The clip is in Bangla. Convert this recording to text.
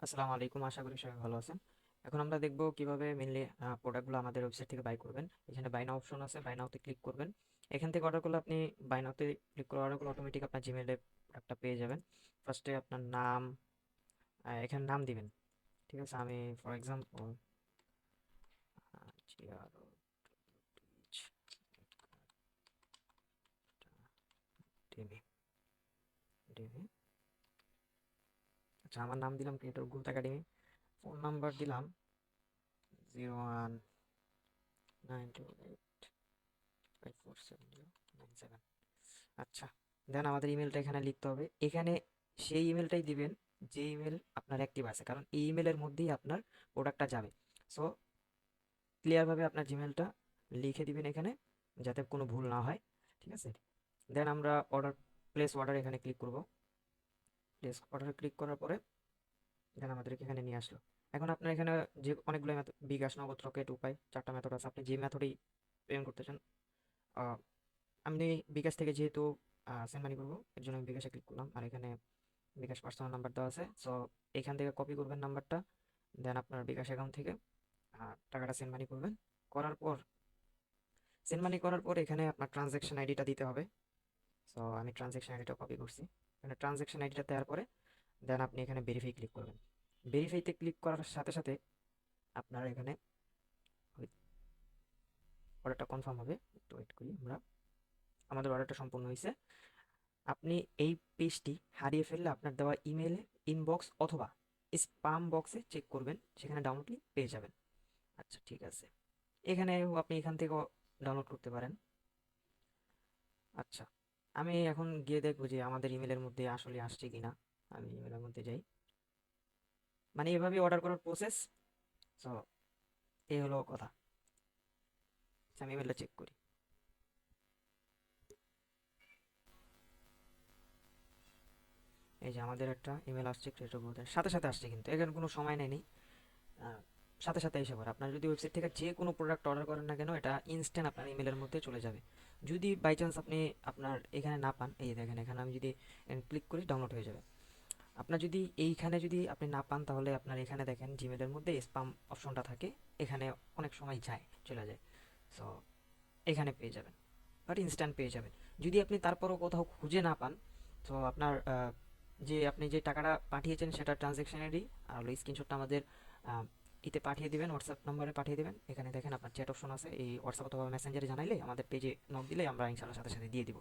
আসসালামু আলাইকুম, আশা করি সবাই ভালো আছেন। এখন আমরা দেখব কিভাবে মেনলি প্রোডাক্টগুলো আমাদের ওয়েবসাইট থেকে বাই করবেন। এখানে বাই নাও অপশন আছে, বাই নাওতে ক্লিক করবেন। এখান থেকে অর্ডার করলে আপনি বাই নাওতে ক্লিক করে অর্ডার করলে অটোমেটিক আপনার জিমেইলে প্রোডাক্টটা পেয়ে যাবেন। ফার্স্টে আপনার নাম, এখানে নাম দিবেন। ঠিক আছে, আমি ফর এক্সাম্পল আচ্ছা, আমার নাম দিলাম creator growth academy. Phone number দিলাম 0192854709 আচ্ছা, দেন আমাদের ইমেলটা এখানে লিখতে হবে। এখানে সেই ইমেলটাই দিবেন যে ইমেল আপনার অ্যাক্টিভ আছে, কারণ এই ইমেলের মধ্যেই আপনার প্রোডাক্টটা যাবে। সো ক্লিয়ারভাবে আপনার জিমেলটা লিখে দিবেন এখানে, যাতে কোনো ভুল না হয়। ঠিক আছে, দেন আমরা প্লেস অর্ডার এখানে ক্লিক করব। প্লেস অর্ডারে ক্লিক করার পরে দেন আমাদেরকে এখানে নিয়ে আসলো। এখন আপনার এখানে যে অনেকগুলো মেথড, বিকাশ, নগদ, রকেট, উপায়, 4টা মেথড আছে। আপনি যে মেথডেই পেমেন্ট করতে চান। আহ, আমি বিকাশ থেকে যেহেতু সেন্ড মানি করবো, এর জন্য আমি বিকাশে ক্লিক করলাম। আর এখানে বিকাশ পার্সোনাল নাম্বার দেওয়া আছে, সো এখান থেকে কপি করবেন নাম্বারটা। দেন আপনার বিকাশ অ্যাকাউন্ট থেকে টাকাটা সেন্ড মানি করবেন। করার পর সেন্ড মানি করার পর এখানে আপনার ট্রানজ্যাকশন আইডিটা দিতে হবে। সো আমি ট্রানজ্যাকশন আইডিটা কপি করছি। এখানে ট্রানজ্যাকশন আইডিটা দেওয়ার পরে দেন আপনি এখানে ভেরিফাই ক্লিক করবেন। ভেরিফাইতে ক্লিক করার সাথে সাথে আপনার এখানে অর্ডারটা কনফার্ম হবে। একটু ওয়েট করি আমরা। আমাদের অর্ডারটা সম্পূর্ণ হয়েছে। আপনি এই পেজটি হারিয়ে ফেললে আপনার দেওয়া ইমেলে ইনবক্স অথবা স্পাম বক্সে চেক করবেন, সেখানে ডাউনলোড লিংক পেয়ে যাবেন। আচ্ছা, ঠিক আছে, আপনি এখান থেকেও ডাউনলোড করতে পারেন। আচ্ছা, আমি এখন গিয়ে দেখবো যে আমাদের ইমেলের মধ্যে আসলে আসছে কিনা। আমি ইমেলের মধ্যে যাই, মানে এভাবে অর্ডার করার প্রসেস। সো এই হলো কথা। আচ্ছা, আমি ইমেলটা চেক করি। এই যে আমাদের একটা ইমেল আসছে ক্রিয়েটর গ্রুপের, সাথে সাথে আসছে, কিন্তু এখানে কোনো সময় নেয়নি। আহ, সাথে সাথে এসে পড়ে। আপনার যদি ওয়েবসাইট থেকে যে কোনো প্রোডাক্ট অর্ডার করেন না কেন, এটা ইনস্ট্যান্ট আপনার ইমেলের মধ্যে চলে যাবে। যদি বাই চান্স আপনি আপনার এখানে না পান, এই যে দেখেন এখানে আমি যদি ক্লিক করি ডাউনলোড হয়ে যাবে। আপনার যদি এইখানে যদি আপনি না পান, তাহলে আপনার এখানে দেখেন জিমেলের মধ্যে স্পাম অপশনটা থাকে, এখানে অনেক সময় যায়, চলে যায়। সো এখানে পেয়ে যাবেন, বাট ইনস্ট্যান্ট পেয়ে যাবেন। যদি আপনি তারপরও কোথাও খুঁজে না পান, তো আপনার আপনি যে টাকাটা পাঠিয়েছেন সেটা ট্রানজ্যাকশন আইডি আর হলো স্ক্রিনশটটা আমাদের আহ, ইতে পাঠিয়ে দিবেন, হোয়াটসঅ্যাপ নম্বরে পাঠিয়ে দিবেন। এখানে দেখেন আপনার চ্যাট অপশন আছে, এই হোয়াটসঅ্যাপ অথবা মেসেঞ্জারে জানাইলে, আমাদের পেজে নক দিলে আমরা ইনশাল্লাহ সাথে সাথে দিয়ে দিব।